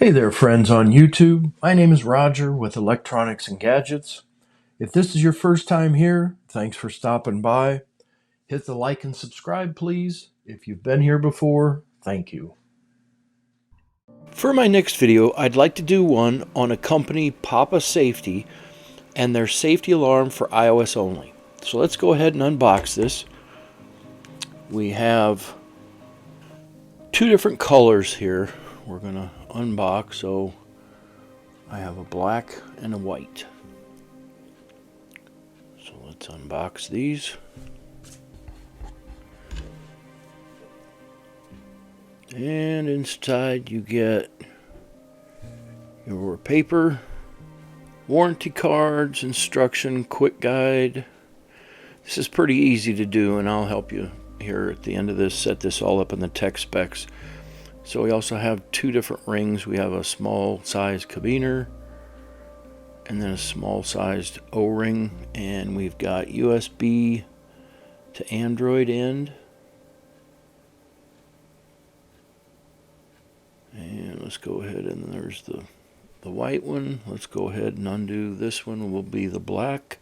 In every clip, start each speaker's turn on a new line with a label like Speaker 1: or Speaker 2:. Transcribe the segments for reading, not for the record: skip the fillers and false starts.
Speaker 1: Hey there, friends on YouTube. My name is Roger with Electronics and Gadgets. If this is your first time here, thanks for stopping by. Hit the like and subscribe, please. If you've been here before, thank you. For my next video, I'd like to do one on a company, Papasafety, and their safety alarm for iOS only. So let's go ahead and unbox this. We have two different colors here. We're going to unbox, so I have a black and a white. So let's unbox these. And inside you get your paper, warranty cards, instruction, quick guide. This is pretty easy to do, and I'll help you here at the end of this set this all up in the tech specs. So we also have two different rings. We have a small sized carabiner and then a small sized O-ring, and we've got USB to Android end. And let's go ahead, and there's the white one. Let's go ahead and undo this one. Will be the black.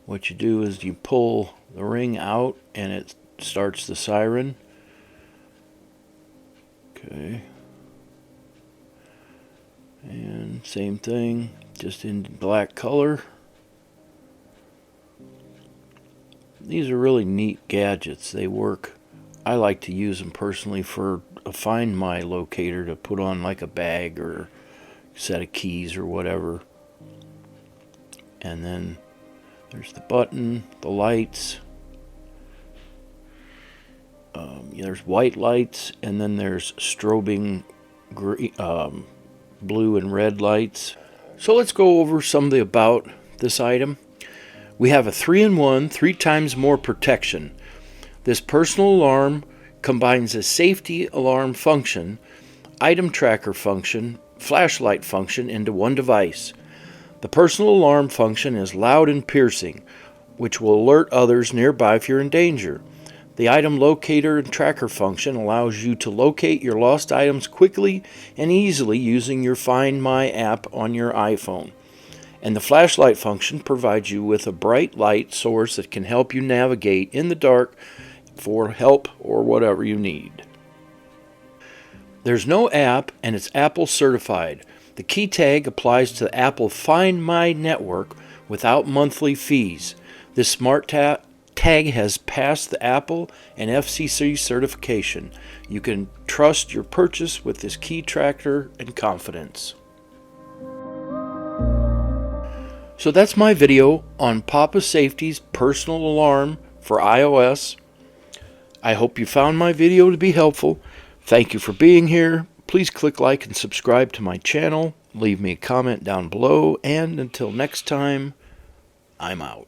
Speaker 1: What you do is you pull the ring out and it starts the siren. Okay. And same thing, just in black color. These are really neat gadgets. They work. I like to use them personally for a Find My locator to put on like a bag or set of keys or whatever. And then there's the button, the lights. There's white lights, and then there's strobing blue and red lights. So let's go over some of the about this item. We have a 3-in-1, 3 times more protection. This personal alarm combines a safety alarm function, item tracker function, flashlight function into one device. The personal alarm function is loud and piercing, which will alert others nearby if you're in danger. The item locator and tracker function allows you to locate your lost items quickly and easily using your Find My app on your iPhone. And the flashlight function provides you with a bright light source that can help you navigate in the dark for help or whatever you need. There's no app, and it's Apple certified. The key tag applies to the Apple Find My network without monthly fees. This smart tag has passed the Apple and FCC certification. You can trust your purchase with this key tracker and confidence. So that's my video on Papasafety's personal alarm for iOS. I hope you found my video to be helpful. Thank you for being here. Please click like and subscribe to my channel. Leave me a comment down below. And until next time, I'm out.